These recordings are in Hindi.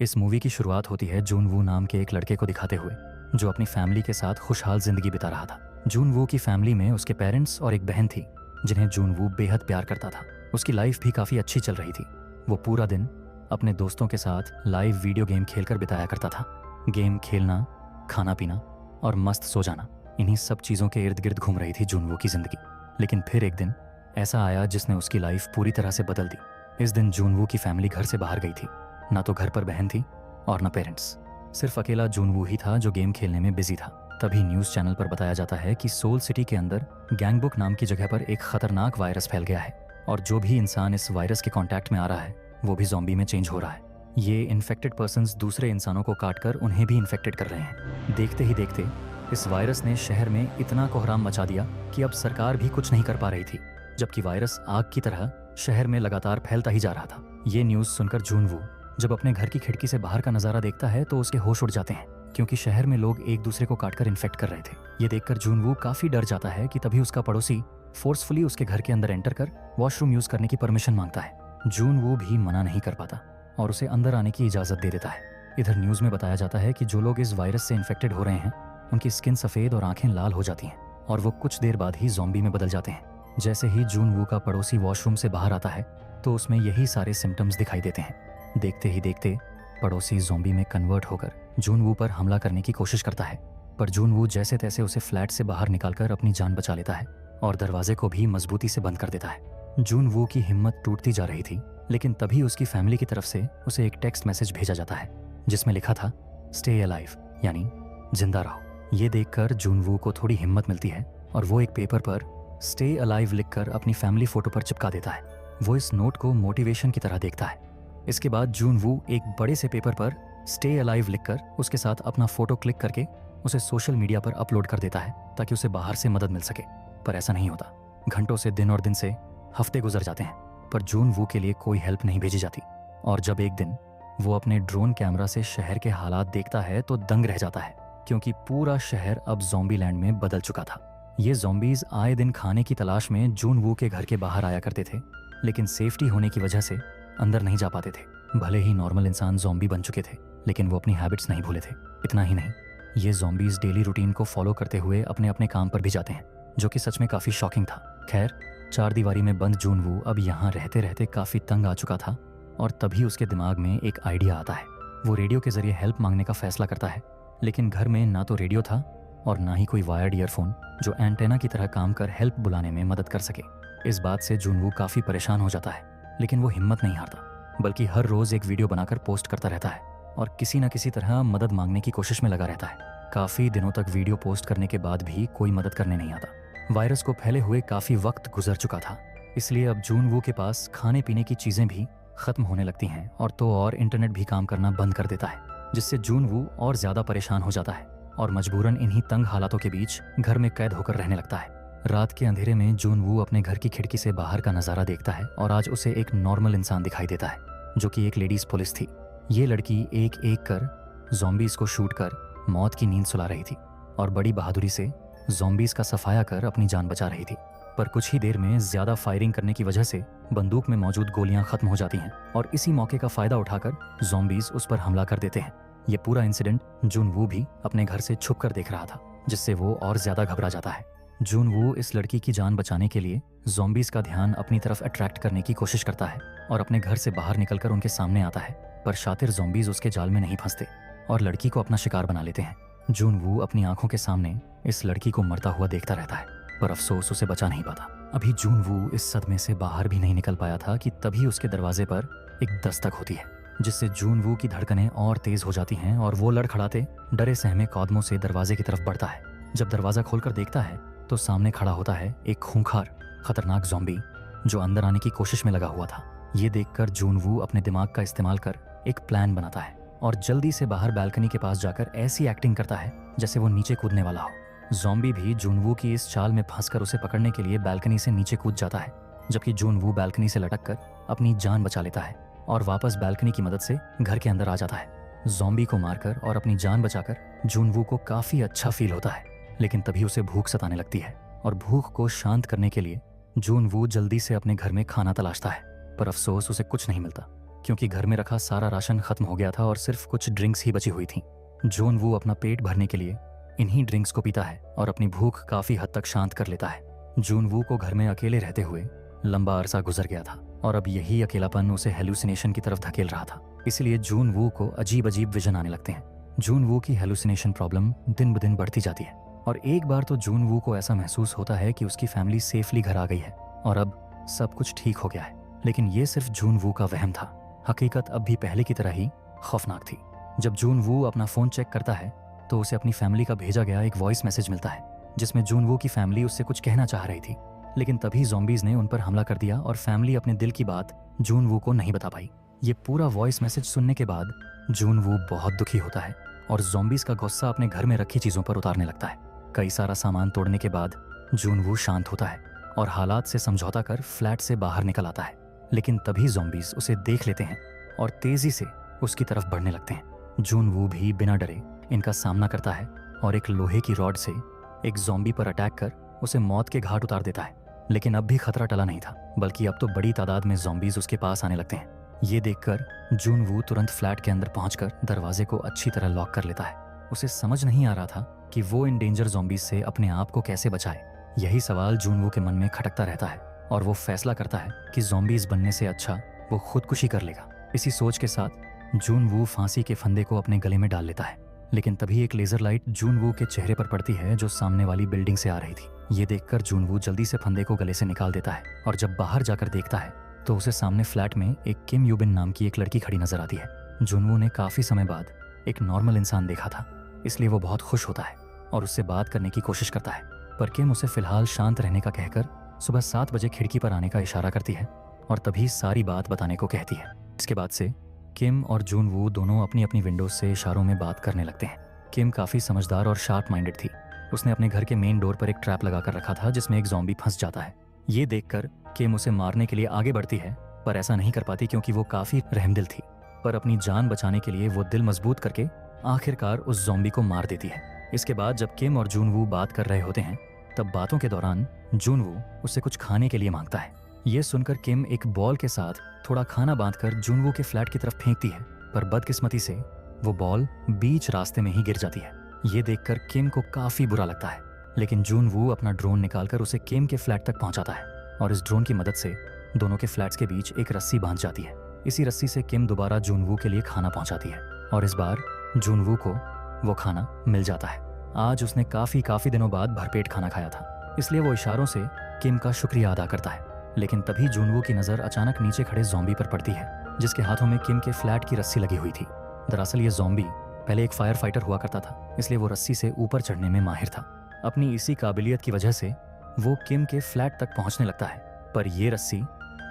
इस मूवी की शुरुआत होती है जून वू नाम के एक लड़के को दिखाते हुए, जो अपनी फैमिली के साथ खुशहाल जिंदगी बिता रहा था। जून वू की फैमिली में उसके पेरेंट्स और एक बहन थी जिन्हें जून वू बेहद प्यार करता था। उसकी लाइफ भी काफ़ी अच्छी चल रही थी। वो पूरा दिन अपने दोस्तों के साथ लाइव वीडियो गेम खेलकर बिताया करता था। गेम खेलना, खाना पीना और मस्त सो जाना, इन्हीं सब चीज़ों के इर्द गिर्द घूम रही थी जून वू की ज़िंदगी। लेकिन फिर एक दिन ऐसा आया जिसने उसकी लाइफ पूरी तरह से बदल दी। इस दिन जून वू की फैमिली घर से बाहर गई थी। ना तो घर पर बहन थी और न पेरेंट्स। सिर्फ अकेला जून वू ही था जो गेम खेलने में बिजी था। तभी न्यूज़ चैनल पर बताया जाता है कि सोल सिटी के अंदर गैंगबुक नाम की जगह पर एक खतरनाक वायरस फैल गया है और जो भी इंसान इस वायरस के कांटेक्ट में आ रहा है वो भी ज़ॉम्बी में चेंज हो रहा है। ये इन्फेक्टेड पर्सन्स दूसरे इंसानों को काटकर उन्हें भी इन्फेक्टेड कर रहे हैं। देखते ही देखते इस वायरस ने शहर में इतना कोहराम मचा दिया कि अब सरकार भी कुछ नहीं कर पा रही थी, जबकि वायरस आग की तरह शहर में लगातार फैलता ही जा रहा था। ये न्यूज़ सुनकर जून वू जब अपने घर की खिड़की से बाहर का नज़ारा देखता है तो उसके होश उड़ जाते हैं, क्योंकि शहर में लोग एक दूसरे को काटकर इन्फेक्ट कर रहे थे। ये देखकर जून वू काफ़ी डर जाता है कि तभी उसका पड़ोसी फोर्सफुली उसके घर के अंदर एंटर कर वॉशरूम यूज़ करने की परमिशन मांगता है। जून वू भी मना नहीं कर पाता और उसे अंदर आने की इजाज़त दे देता है। इधर न्यूज़ में बताया जाता है कि जो लोग इस वायरस से इन्फेक्टेड हो रहे हैं उनकी स्किन सफ़ेद और आंखें लाल हो जाती हैं और वो कुछ देर बाद ही ज़ॉम्बी में बदल जाते हैं। जैसे ही जून वू का पड़ोसी वॉशरूम से बाहर आता है तो उसमें यही सारे सिम्टम्स दिखाई देते हैं। देखते ही देखते पड़ोसी ज़ॉम्बी में कन्वर्ट होकर जून वू पर हमला करने की कोशिश करता है, पर जून वू जैसे तैसे उसे फ्लैट से बाहर निकालकर अपनी जान बचा लेता है और दरवाजे को भी मजबूती से बंद कर देता है। जून वू की हिम्मत टूटती जा रही थी, लेकिन तभी उसकी फैमिली की तरफ से उसे एक टेक्स्ट मैसेज भेजा जाता है जिसमें लिखा था स्टे अलाइव, यानी जिंदा रहो। ये देखकर जून वू को थोड़ी हिम्मत मिलती है और वो एक पेपर पर स्टे अलाइव लिखकर अपनी फैमिली फोटो पर चिपका देता है। वो इस नोट को मोटिवेशन की तरह देखता है। इसके बाद जून वू एक बड़े से पेपर पर स्टे अलाइव लिखकर उसके साथ अपना फोटो क्लिक करके उसे सोशल मीडिया पर अपलोड कर देता है ताकि उसे बाहर से मदद मिल सके। पर ऐसा नहीं होता। घंटों से दिन और दिन से हफ्ते गुजर जाते हैं, पर जून वू के लिए कोई हेल्प नहीं भेजी जाती। और जब एक दिन वो अपने ड्रोन कैमरा से शहर के हालात देखता है तो दंग रह जाता है, क्योंकि पूरा शहर अब ज़ॉम्बी लैंड में बदल चुका था। ये ज़ॉम्बीज आए दिन खाने की तलाश में जून वू के घर के बाहर आया करते थे, लेकिन सेफ्टी होने की वजह से अंदर नहीं जा पाते थे। भले ही नॉर्मल इंसान ज़ॉम्बी बन चुके थे, लेकिन वो अपनी हैबिट्स नहीं भूले थे। इतना ही नहीं, ये ज़ॉम्बीज डेली रूटीन को फॉलो करते हुए अपने अपने काम पर भी जाते हैं, जो कि सच में काफ़ी शॉकिंग था। खैर, चार दीवारी में बंद जून वू अब यहाँ रहते रहते काफ़ी तंग आ चुका था और तभी उसके दिमाग में एक आइडिया आता है। वो रेडियो के जरिए हेल्प मांगने का फैसला करता है, लेकिन घर में ना तो रेडियो था और ना ही कोई वायर्ड ईयरफोन जो एंटेना की तरह काम कर हेल्प बुलाने में मदद कर सके। इस बात से जून वू काफ़ी परेशान हो जाता है, लेकिन वो हिम्मत नहीं हारता, बल्कि हर रोज़ एक वीडियो बनाकर पोस्ट करता रहता है और किसी न किसी तरह मदद मांगने की कोशिश में लगा रहता है। काफ़ी दिनों तक वीडियो पोस्ट करने के बाद भी कोई मदद करने नहीं आता। वायरस को फैले हुए काफ़ी वक्त गुजर चुका था, इसलिए अब जून वू के पास खाने पीने की चीज़ें भी ख़त्म होने लगती हैं और तो और इंटरनेट भी काम करना बंद कर देता है, जिससे जून वू और ज़्यादा परेशान हो जाता है और मजबूरन इन्हीं तंग हालातों के बीच घर में कैद होकर रहने लगता है। रात के अंधेरे में जून वू अपने घर की खिड़की से बाहर का नज़ारा देखता है और आज उसे एक नॉर्मल इंसान दिखाई देता है, जो कि एक लेडीज़ पुलिस थी। ये लड़की एक एक कर ज़ॉम्बीज़ को शूट कर मौत की नींद सुला रही थी और बड़ी बहादुरी से ज़ॉम्बीज़ का सफाया कर अपनी जान बचा रही थी। पर कुछ ही देर में ज़्यादा फायरिंग करने की वजह से बंदूक में मौजूद गोलियां खत्म हो जाती हैं और इसी मौके का फ़ायदा उठाकर ज़ॉम्बीज़ उस पर हमला कर देते हैं। ये पूरा इंसिडेंट जून वू भी अपने घर से छुप कर देख रहा था, जिससे वो और ज़्यादा घबरा जाता है। जून वू इस लड़की की जान बचाने के लिए ज़ॉम्बीज़ का ध्यान अपनी तरफ अट्रैक्ट करने की कोशिश करता है और अपने घर से बाहर निकलकर उनके सामने आता है, पर शातिर ज़ॉम्बीज़ उसके जाल में नहीं फंसते और लड़की को अपना शिकार बना लेते हैं। जून वू अपनी आंखों के सामने इस लड़की को मरता हुआ देखता रहता है, पर अफसोस उसे बचा नहीं पाता। अभी जून वू इस सदमे से बाहर भी नहीं निकल पाया था कि तभी उसके दरवाजे पर एक दस्तक होती है, जिससे जून वू की धड़कनें और तेज हो जाती हैं और वो लड़खड़ाते डरे सहमे कदमों से दरवाजे की तरफ बढ़ता है। जब दरवाज़ा खोलकर देखता है तो सामने खड़ा होता है एक खूंखार खतरनाक ज़ॉम्बी जो अंदर आने की कोशिश में लगा हुआ था। ये देखकर जून वू अपने दिमाग का इस्तेमाल कर एक प्लान बनाता है और जल्दी से बाहर बैल्कनी के पास जाकर ऐसी एक्टिंग करता है जैसे वो नीचे कूदने वाला हो। ज़ॉम्बी भी जून वू की इस चाल में फंसकर उसे पकड़ने के लिए बैल्कनी से नीचे कूद जाता है, जबकि जून वू बैल्कनी से लटक कर अपनी जान बचा लेता है और वापस बैल्कनी की मदद से घर के अंदर आ जाता है। ज़ॉम्बी को मारकर और अपनी जान बचाकर जून वू को काफ़ी अच्छा फील होता है, लेकिन तभी उसे भूख सताने लगती है और भूख को शांत करने के लिए जून वू जल्दी से अपने घर में खाना तलाशता है, पर अफसोस उसे कुछ नहीं मिलता। क्योंकि घर में रखा सारा राशन खत्म हो गया था और सिर्फ कुछ ड्रिंक्स ही बची हुई थी। जून वू अपना पेट भरने के लिए इन्हीं ड्रिंक्स को पीता है और अपनी भूख काफी हद तक शांत कर लेता है। जून वू को घर में अकेले रहते हुए लंबा अरसा गुजर गया था और अब यही अकेलापन उसे हेलुसिनेशन की तरफ धकेल रहा था। इसलिए जून वू को अजीब अजीब विजन आने लगते हैं। जून वू की हेलुसिनेशन प्रॉब्लम दिन ब दिन बढ़ती जाती है और एक बार तो जून वू को ऐसा महसूस होता है कि उसकी फैमिली सेफली घर आ गई है और अब सब कुछ ठीक हो गया है। लेकिन ये सिर्फ जून वू का वहम था। हकीकत अब भी पहले की तरह ही खौफनाक थी। जब जून वू अपना फ़ोन चेक करता है तो उसे अपनी फैमिली का भेजा गया एक वॉइस मैसेज मिलता है जिसमें जून वू की फैमिली उससे कुछ कहना चाह रही थी, लेकिन तभी ज़ॉम्बीज़ ने उन पर हमला कर दिया और फैमिली अपने दिल की बात जून वू को नहीं बता पाई। ये पूरा वॉइस मैसेज सुनने के बाद जून वू बहुत दुखी होता है और ज़ॉम्बीज़ का गुस्सा अपने घर में रखी चीज़ों पर उतारने लगता है। कई सारा सामान तोड़ने के बाद जून वू शांत होता है और हालात से समझौता कर फ्लैट से बाहर निकल आता है, लेकिन तभी ज़ॉम्बीज़ उसे देख लेते हैं और तेज़ी से उसकी तरफ बढ़ने लगते हैं। जून वू भी बिना डरे इनका सामना करता है और एक लोहे की रॉड से एक ज़ॉम्बी पर अटैक कर उसे मौत के घाट उतार देता है। लेकिन अब भी खतरा टला नहीं था, बल्कि अब तो बड़ी तादाद में ज़ॉम्बीज़ उसके पास आने लगते हैं। ये देखकर जून वू तुरंत फ्लैट के अंदर पहुंचकर दरवाजे को अच्छी तरह लॉक कर लेता है। उसे समझ नहीं आ रहा था कि वो इन डेंजर ज़ॉम्बीज़ से अपने आप को कैसे बचाए। यही सवाल जून वू के मन में खटकता रहता है और वो फैसला करता है कि ज़ॉम्बीज़ बनने से अच्छा वो खुदकुशी कर लेगा। इसी सोच के साथ जून वू फांसी के फंदे को अपने गले में डाल लेता है, लेकिन तभी एक लेज़र लाइट जून वू के चेहरे पर पड़ती है जो सामने वाली बिल्डिंग से आ रही थी। ये देखकर जून वू जल्दी से फंदे को गले से निकाल देता है और जब बाहर जाकर देखता है तो उसे सामने फ्लैट में एक किम यूबिन नाम की एक लड़की खड़ी नजर आती है। जून वू ने काफ़ी समय बाद एक नॉर्मल इंसान देखा था, इसलिए वो बहुत खुश होता है और उससे बात करने की कोशिश करता है, पर किम उसे फिलहाल शांत रहने का कहकर सुबह 7 बजे खिड़की पर आने का इशारा करती है और तभी सारी बात बताने को कहती है। इसके बाद से किम और जून वू दोनों अपनी अपनी विंडोज से इशारों में बात करने लगते हैं। किम काफ़ी समझदार और शार्प माइंडेड थी। उसने अपने घर के मेन डोर पर एक ट्रैप लगा कर रखा था जिसमें एक ज़ॉम्बी फंस जाता है। ये देखकर किम उसे मारने के लिए आगे बढ़ती है, पर ऐसा नहीं कर पाती क्योंकि वो काफ़ी रहमदिल थी। पर अपनी जान बचाने के लिए वो दिल मजबूत करके आखिरकार उस ज़ॉम्बी को मार देती है। इसके बाद जब किम और जून वू बात कर रहे होते हैं तब बातों के दौरान जून वू उससे कुछ खाने के लिए मांगता है। ये सुनकर किम एक बॉल के साथ थोड़ा खाना बांधकर जून वू के फ्लैट की तरफ फेंकती है, पर बदकिस्मती से वो बॉल बीच रास्ते में ही गिर जाती है। ये देखकर किम को काफ़ी बुरा लगता है, लेकिन जून वू अपना ड्रोन निकालकर उसे किम के फ्लैट तक पहुंचाता है और इस ड्रोन की मदद से दोनों के फ्लैट्स के बीच एक रस्सी बांध जाती है। इसी रस्सी से किम दोबारा जून वू के लिए खाना पहुंचाती है और इस बार जून वू को वो खाना मिल जाता है। आज उसने काफ़ी दिनों बाद भरपेट खाना खाया था, इसलिए वो इशारों से किम का शुक्रिया अदा करता है। लेकिन तभी जून वू की नज़र अचानक नीचे खड़े ज़ॉम्बी पर पड़ती है जिसके हाथों में किम के फ्लैट की रस्सी लगी हुई थी। दरअसल ये ज़ॉम्बी पहले एक फायर फाइटर हुआ करता था, इसलिए वो रस्सी से ऊपर चढ़ने में माहिर था। अपनी इसी काबिलियत की वजह से वो किम के फ्लैट तक पहुंचने लगता है, पर यह रस्सी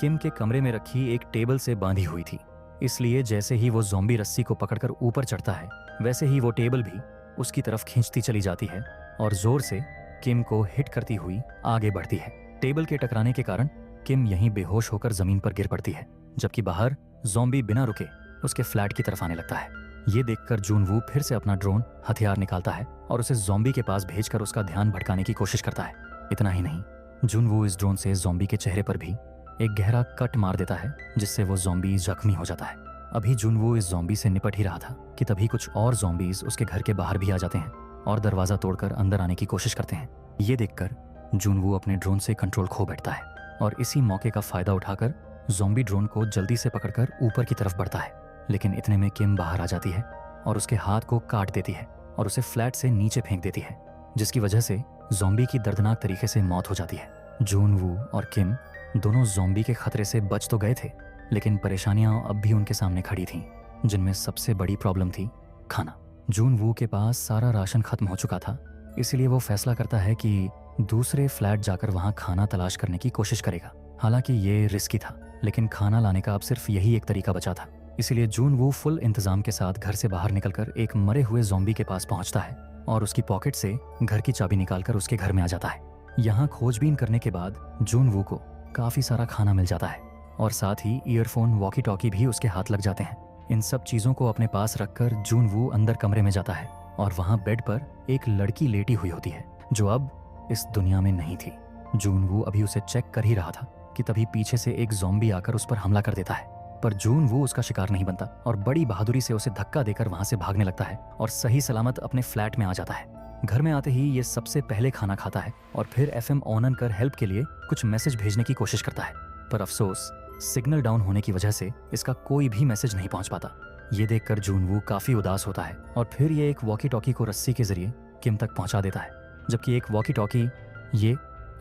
किम के कमरे में रखी एक टेबल से बांधी हुई थी। इसलिए जैसे ही वो ज़ॉम्बी रस्सी को पकड़कर ऊपर चढ़ता है, वैसे ही वो टेबल भी उसकी तरफ खींचती चली जाती है और जोर से किम को हिट करती हुई आगे बढ़ती है। टेबल के टकराने के कारण किम यहीं बेहोश होकर जमीन पर गिर पड़ती है, जबकि बाहर ज़ॉम्बी बिना रुके उसके फ्लैट की तरफ आने लगता है। ये देखकर जून वू फिर से अपना ड्रोन हथियार निकालता है और उसे ज़ॉम्बी के पास भेजकर उसका ध्यान भटकाने की कोशिश करता है। इतना ही नहीं, जून वू इस ड्रोन से ज़ॉम्बी के चेहरे पर भी एक गहरा कट मार देता है जिससे वो ज़ॉम्बी जख्मी हो जाता है। अभी जून वू इस ज़ॉम्बी से निपट ही रहा था कि तभी कुछ और ज़ॉम्बीज उसके घर के बाहर भी आ जाते हैं और दरवाज़ा तोड़कर अंदर आने की कोशिश करते हैं। ये देखकर जून वू अपने ड्रोन से कंट्रोल खो बैठता है और इसी मौके का फ़ायदा उठाकर ज़ॉम्बी ड्रोन को जल्दी से पकड़कर ऊपर की तरफ बढ़ता है। लेकिन इतने में किम बाहर आ जाती है और उसके हाथ को काट देती है और उसे फ्लैट से नीचे फेंक देती है, जिसकी वजह से ज़ॉम्बी की दर्दनाक तरीके से मौत हो जाती है। जून वू और किम दोनों ज़ॉम्बी के खतरे से बच तो गए थे, लेकिन परेशानियां अब भी उनके सामने खड़ी थीं, जिनमें सबसे बड़ी प्रॉब्लम थी खाना। जून वू के पास सारा राशन खत्म हो चुका था, इसलिए वो फैसला करता है कि दूसरे फ्लैट जाकर वहाँ खाना तलाश करने की कोशिश करेगा। हालांकि ये रिस्की था, लेकिन खाना लाने का अब सिर्फ यही एक तरीका बचा था। इसलिए जून वू फुल इंतजाम के साथ घर से बाहर निकलकर एक मरे हुए ज़ॉम्बी के पास पहुंचता है और उसकी पॉकेट से घर की चाबी निकालकर उसके घर में आ जाता है। यहाँ खोजबीन करने के बाद जून वू को काफ़ी सारा खाना मिल जाता है और साथ ही ईयरफोन, वॉकी टॉकी भी उसके हाथ लग जाते हैं। इन सब चीज़ों को अपने पास रखकर जून वू अंदर कमरे में जाता है और वहाँ बेड पर एक लड़की लेटी हुई होती है जो अब इस दुनिया में नहीं थी। जून वू अभी उसे चेक कर ही रहा था कि तभी पीछे से एक ज़ॉम्बी आकर उस पर हमला कर देता है। पर जून वो उसका शिकार नहीं बनता और बड़ी बहादुरी से उसे धक्का देकर वहां से भागने लगता है और सही सलामत अपने फ्लैट में आ जाता है। घर में आते ही ये सबसे पहले खाना खाता है और फिर एफएम ऑन कर हेल्प के लिए कुछ मैसेज भेजने की कोशिश करता है, पर अफसोस सिग्नल डाउन होने की वजह से इसका कोई भी मैसेज नहीं पहुंच पाता। ये देखकर जूनवू काफी उदास होता है और फिर ये एक वॉकी टॉकी को रस्सी के जरिए किम तक पहुंचा देता है, जबकि एक वॉकी टॉकी ये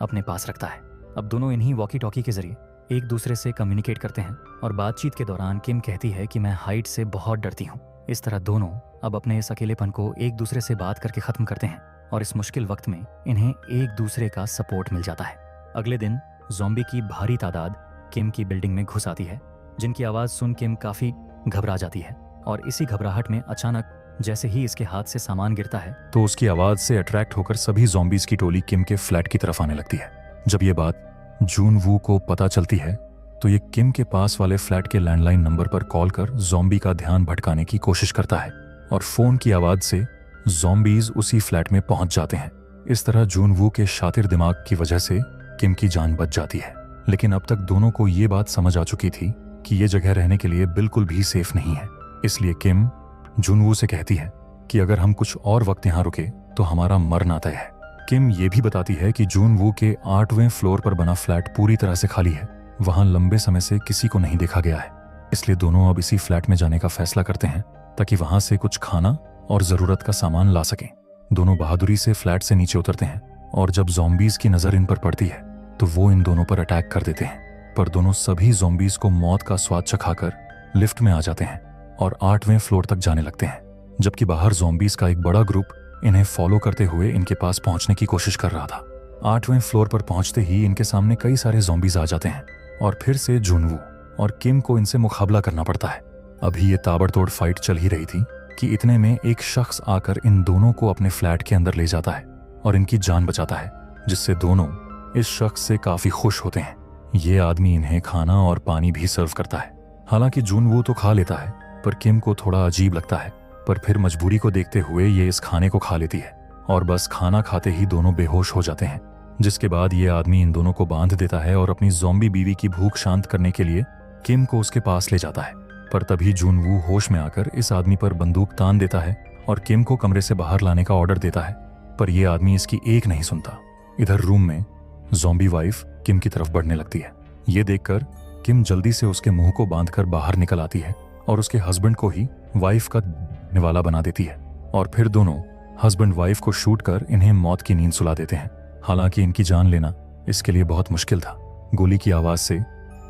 अपने पास रखता है। अब दोनों इन्हीं वॉकी टॉकी के जरिए एक दूसरे से कम्युनिकेट करते हैं और बातचीत के दौरान किम कहती है कि मैं हाइट से बहुत डरती हूँ। इस तरह दोनों अब अपने इस अकेलेपन को एक दूसरे से बात करके खत्म करते हैं और इस मुश्किल वक्त में इन्हें एक दूसरे का सपोर्ट मिल जाता है। अगले दिन ज़ॉम्बी की भारी तादाद किम की बिल्डिंग में घुस आती है, जिनकी आवाज़ सुन किम काफ़ी घबरा जाती है और इसी घबराहट में अचानक जैसे ही इसके हाथ से सामान गिरता है तो उसकी आवाज़ से अट्रैक्ट होकर सभी ज़ॉम्बीज़ की टोली किम के फ्लैट की तरफ आने लगती है। जब ये बात जूनवू को पता चलती है तो ये किम के पास वाले फ्लैट के लैंडलाइन नंबर पर कॉल कर ज़ॉम्बी का ध्यान भटकाने की कोशिश करता है और फ़ोन की आवाज़ से ज़ॉम्बीज़ उसी फ्लैट में पहुंच जाते हैं। इस तरह जूनवू के शातिर दिमाग की वजह से किम की जान बच जाती है, लेकिन अब तक दोनों को ये बात समझ आ चुकी थी कि ये जगह रहने के लिए बिल्कुल भी सेफ नहीं है। इसलिए किम जूनवू से कहती है कि अगर हम कुछ और वक्त यहाँ रुके तो हमारा मरना तय है। किम ये भी बताती है कि जूनवू के 8वें फ्लोर पर बना फ्लैट पूरी तरह से खाली है, वहां लंबे समय से किसी को नहीं देखा गया है। इसलिए दोनों अब इसी फ्लैट में जाने का फैसला करते हैं ताकि वहां से कुछ खाना और जरूरत का सामान ला सकें। दोनों बहादुरी से फ्लैट से नीचे उतरते हैं और जब ज़ॉम्बीज़ की नजर इन पर पड़ती है तो वो इन दोनों पर अटैक कर देते हैं, पर दोनों सभी ज़ॉम्बीज़ को मौत का स्वाद चखाकर लिफ्ट में आ जाते हैं और 8वें फ्लोर तक जाने लगते हैं, जबकि बाहर ज़ॉम्बीज़ का एक बड़ा ग्रुप इन्हें फॉलो करते हुए इनके पास पहुंचने की कोशिश कर रहा था। 8वें फ्लोर पर पहुंचते ही इनके सामने कई सारे ज़ॉम्बीज़ आ जाते हैं और फिर से जूनवू और किम को इनसे मुकाबला करना पड़ता है। अभी ये ताबड़तोड़ फाइट चल ही रही थी कि इतने में एक शख्स आकर इन दोनों को अपने फ्लैट के अंदर ले जाता है और इनकी जान बचाता है, जिससे दोनों इस शख्स से काफी खुश होते हैं। ये आदमी इन्हें खाना और पानी भी सर्व करता है। हालांकि जूनवू तो खा लेता है, पर किम को थोड़ा अजीब लगता है, पर फिर मजबूरी को देखते हुए ये इस खाने को खा लेती है और बस खाना खाते ही दोनों बेहोश हो जाते हैं। जिसके बाद ये आदमी इन दोनों को बांध देता है और अपनी ज़ॉम्बी बीवी की भूख शांत करने के लिए किम को उसके पास ले जाता है। पर तभी जूनवू होश में आकर इस आदमी पर बंदूक तान देता है और किम को कमरे से बाहर लाने का ऑर्डर देता है, पर यह आदमी इसकी एक नहीं सुनता। इधर रूम में ज़ॉम्बी वाइफ किम की तरफ बढ़ने लगती है। ये देखकर किम जल्दी से उसके मुंह को बांधकर बाहर निकल आती है और उसके हस्बैंड को ही वाइफ का निवाला बना देती है और फिर दोनों हस्बैंड वाइफ को शूट कर इन्हें मौत की नींद सुला देते हैं। हालांकि इनकी जान लेना इसके लिए बहुत मुश्किल था। गोली की आवाज से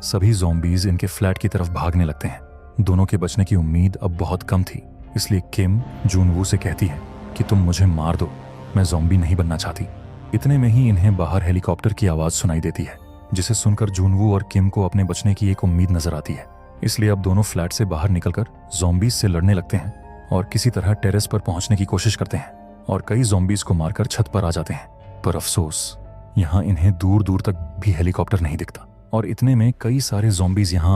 सभी ज़ॉम्बीज़ इनके फ्लैट की तरफ भागने लगते हैं। दोनों के बचने की उम्मीद अब बहुत कम थी, इसलिए किम जूनवू से कहती है कि तुम मुझे मार दो, मैं ज़ॉम्बी नहीं बनना चाहती। इतने में ही इन्हें बाहर हेलीकॉप्टर की आवाज़ सुनाई देती है, जिसे सुनकर जूनवू और किम को अपने बचने की एक उम्मीद नजर आती है। इसलिए अब दोनों फ्लैट से बाहर निकलकर ज़ॉम्बीज़ से लड़ने लगते हैं और किसी तरह टेरेस पर पहुंचने की कोशिश करते हैं और कई ज़ॉम्बीज़ को मारकर छत पर आ जाते हैं। पर अफसोस यहाँ इन्हें दूर दूर तक भी हेलीकॉप्टर नहीं दिखता और इतने में कई सारे ज़ॉम्बीज़ यहाँ